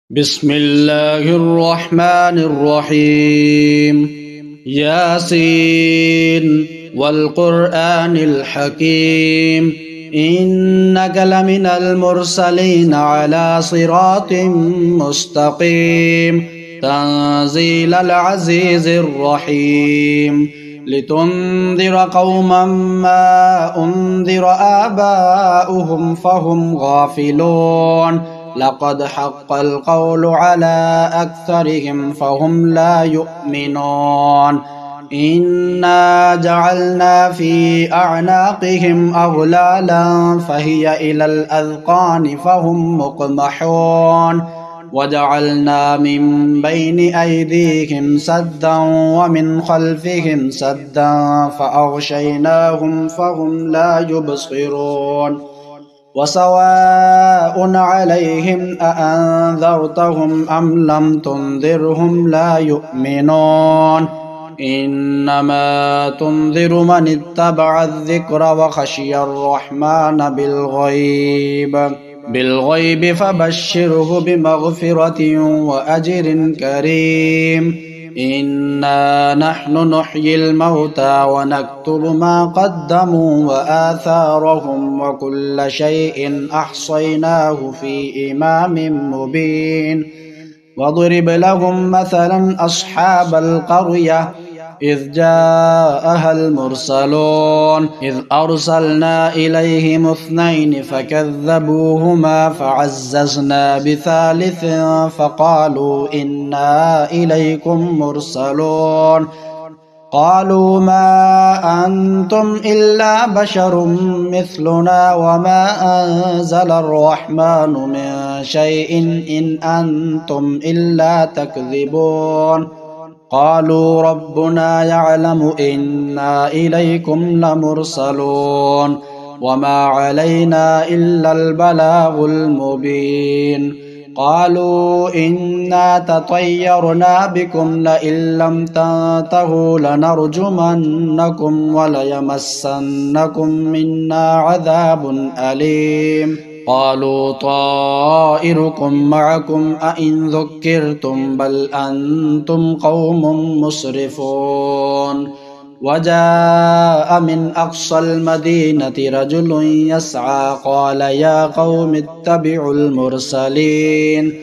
بسم الله الرحمن الرحيم. ياسين والقرآن الحكيم إنك لمن المرسلين على صراط مستقيم تنزيل العزيز الرحيم لتنذر قوما ما أنذر آباؤهم فهم غافلون لقد حق القول على أكثرهم فهم لا يؤمنون إنا جعلنا في أعناقهم أغلالا فهي إلى الأذقان فهم مقمحون وجعلنا من بين أيديهم سدا ومن خلفهم سدا فأغشيناهم فهم لا يبصرون وسواء عليهم أأنذرتهم أم لم تنذرهم لا يؤمنون إنما تنذر من اتبع الذكر وخشي الرحمن بالغيب فبشره بمغفرة وأجر كريم إنا نحن نحيي الموتى ونكتب ما قدموا وآثارهم وكل شيء أحصيناه في إمام مبين واضرب لهم مثلا أصحاب القرية إذ جاءها المرسلون إذ أرسلنا إليهم اثنين فكذبوهما فعززنا بثالث فقالوا إنا إليكم مرسلون قالوا ما أنتم إلا بشر مثلنا وما أنزل الرحمن من شيء إن أنتم إلا تكذبون قالوا ربنا يعلم إنا إليكم لمرسلون وما علينا إلا البلاغ المبين قالوا إنا تطيرنا بكم لئن لم تنتهوا لنرجمنكم وليمسنكم منا عذاب أليم قالوا طائركم معكم أئن ذكرتم بل أنتم قوم مسرفون وجاء من أقصى المدينة رجل يسعى قال يا قوم اتبعوا المرسلين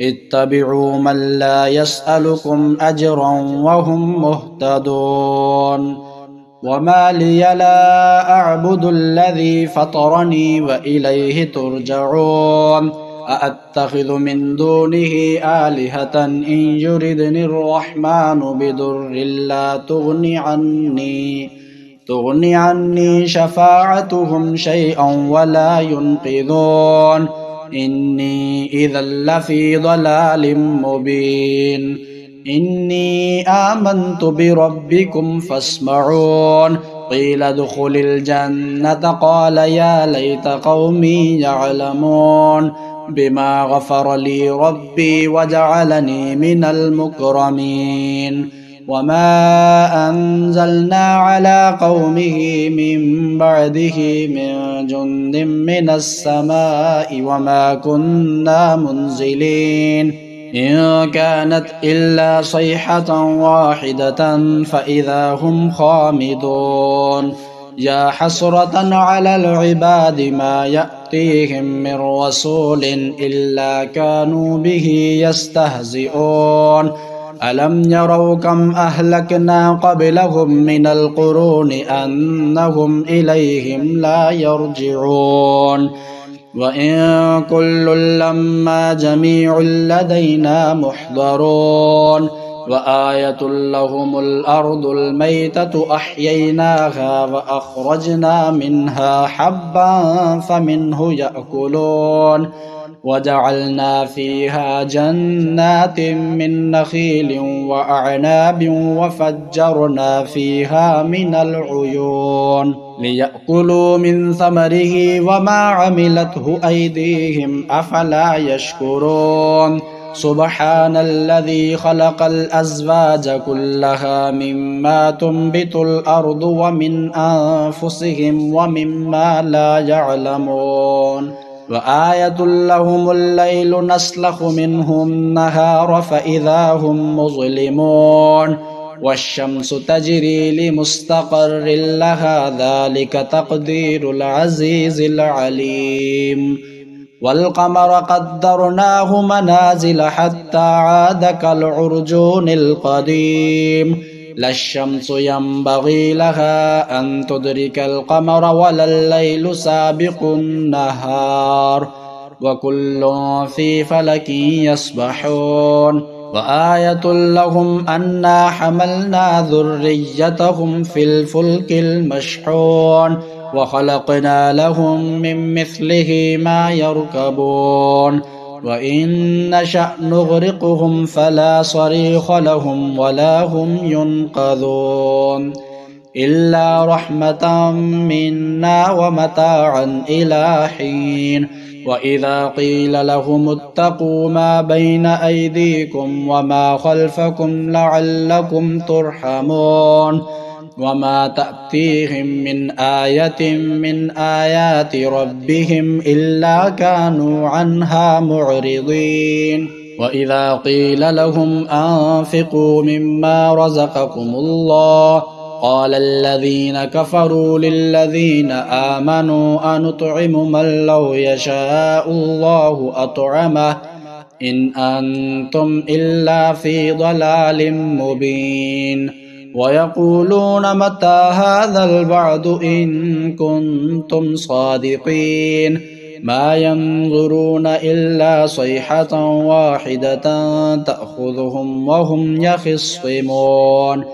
اتبعوا من لا يسألكم أجرا وهم مهتدون وما لي لا أعبد الذي فطرني وإليه ترجعون أأتخذ من دونه آلهة إن يردني الرحمن بضر لا تغني عني شفاعتهم شيئا ولا ينقذون إني إذا لفي ضلال مبين إني آمنت بربكم فاسمعون قيل ادخل الجنة قال يا ليت قومي يعلمون بما غفر لي ربي وجعلني من المكرمين وما أنزلنا على قومه من بعده من جند من السماء وما كنا منزلين إن كانت إلا صيحة واحدة فإذا هم خامدون يا حسرة على العباد ما يأتيهم من رسول إلا كانوا به يستهزئون ألم يروا كم أهلكنا قبلهم من القرون أنهم إليهم لا يرجعون وإن كل لما جميع لدينا محضرون وآية لهم الأرض الميتة أحييناها وأخرجنا منها حبا فمنه يأكلون وجعلنا فيها جنات من نخيل وأعناب وفجرنا فيها من العيون ليأكلوا من ثمره وما عملته أيديهم أفلا يشكرون سبحان الذي خلق الأزواج كلها مما تنبت الأرض ومن أنفسهم ومما لا يعلمون وآية لهم الليل نسلخ منه النهار فإذا هم مظلمون والشمس تجري لمستقر لها ذلك تقدير العزيز العليم والقمر قدرناه منازل حتى عاد كالعرجون القديم لا الشمس ينبغي لها أن تدرك القمر ولا الليل سابق النهار وكل في فلك يسبحون وآية لهم أنا حملنا ذريتهم في الفلك المشحون وخلقنا لهم من مثله ما يركبون وإن نشأ نغرقهم فلا صريخ لهم ولا هم ينقذون إلا رحمة منا ومتاعا إلى حين وإذا قيل لهم اتقوا ما بين أيديكم وما خلفكم لعلكم ترحمون وما تأتيهم من آية من آيات ربهم إلا كانوا عنها معرضين وإذا قيل لهم أنفقوا مما رزقكم الله قال الذين كفروا للذين آمنوا أنطعم من لو يشاء الله أطعمه إن أنتم إلا في ضلال مبين ويقولون متى هذا الوعد إن كنتم صادقين ما ينظرون إلا صيحة واحدة تأخذهم وهم يخصمون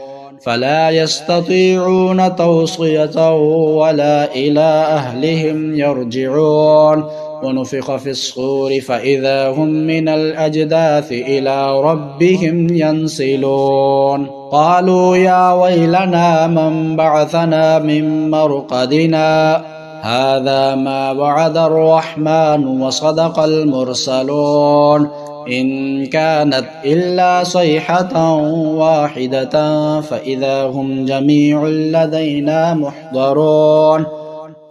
فلا يستطيعون توصية ولا إلى أهلهم يرجعون ونفخ في الصور فإذا هم من الأجداث إلى ربهم ينسلون قالوا يا ويلنا من بعثنا من مرقدنا هذا ما وعد الرحمن وصدق المرسلون إن كانت إلا صيحة واحدة فإذا هم جميع لدينا محضرون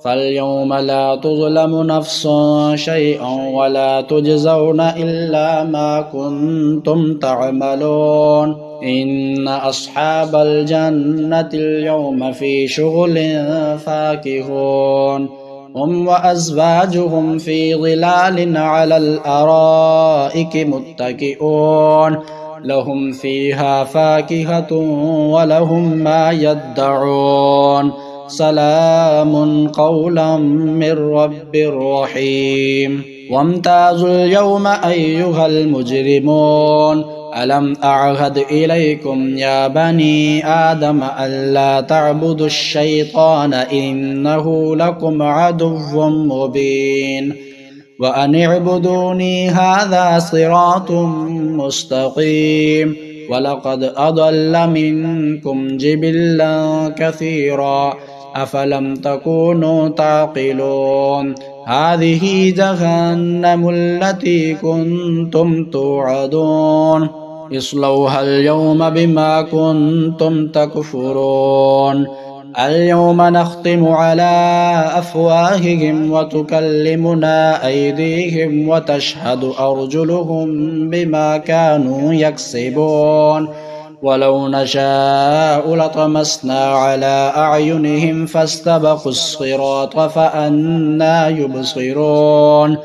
فاليوم لا تظلم نفس شيئا ولا تجزون إلا ما كنتم تعملون إن أصحاب الجنة اليوم في شغل فاكهون هم وأزواجهم في ظلال على الأرائك متكئون لهم فيها فاكهة ولهم ما يدعون سلام قولا من رب رحيم وامتازوا اليوم أيها المجرمون ألم أعهد إليكم يا بني آدم ألا تعبدوا الشيطان إنه لكم عدو مبين وأن اعبدوني هذا صراط مستقيم ولقد أضل منكم جبلا كثيرا أفلم تكونوا تعقلون هذه جهنم التي كنتم توعدون اصلوها اليوم بما كنتم تكفرون اليوم نختم على أفواههم وتكلمنا أيديهم وتشهد أرجلهم بما كانوا يكسبون ولو نشاء لطمسنا على أعينهم فاستبقوا الصراط فأنى يبصرون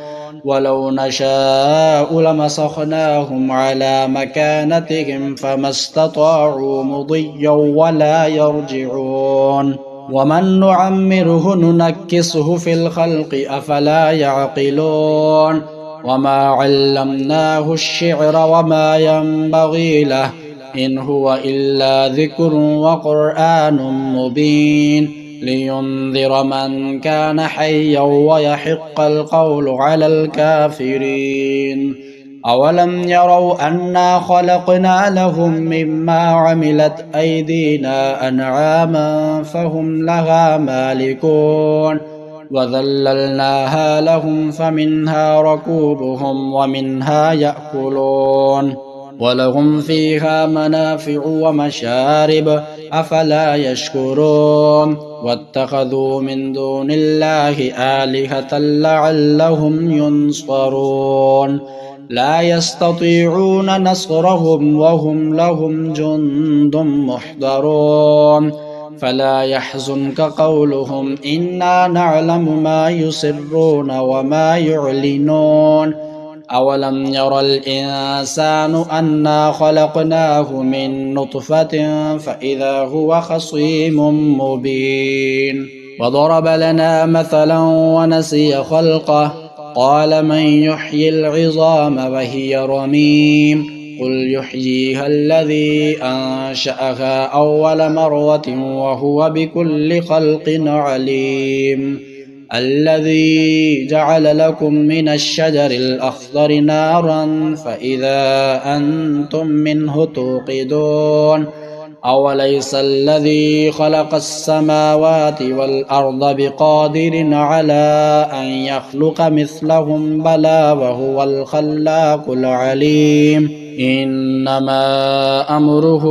ولو نشاء لمسخناهم على مكانتهم فما استطاعوا مضيا ولا يرجعون ومن نعمره ننكسه في الخلق أفلا يعقلون وما علمناه الشعر وما ينبغي له إن هو إلا ذكر وقرآن مبين لينذر من كان حيا ويحق القول على الكافرين أولم يروا أنا خلقنا لهم مما عملت أيدينا أنعاما فهم لها مالكون وذللناها لهم فمنها ركوبهم ومنها يأكلون ولهم فيها منافع ومشارب أفلا يشكرون واتخذوا من دون الله آلهة لعلهم ينصرون لا يستطيعون نصرهم وهم لهم جند محضرون فلا يحزنك قولهم إنا نعلم ما يسرون وما يعلنون أولم ير الإنسان أنا خلقناه من نطفة فإذا هو خصيم مبين وضرب لنا مثلا ونسي خلقه قال من يحيي العظام وهي رميم قل يحييها الذي أنشأها أول مرة وهو بكل خلق عليم الذي جعل لكم من الشجر الأخضر نارا فإذا أنتم منه توقدون أوليس الذي خلق السماوات والأرض بقادر على أن يخلق مثلهم بلى وهو الخلاق العليم إنما أمره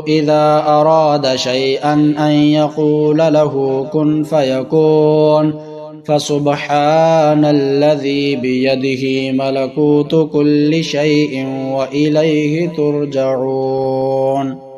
إذا أراد شيئا أن يقول له كن فيكون فسبحان الذي بيده ملكوت كل شيء وإليه ترجعون.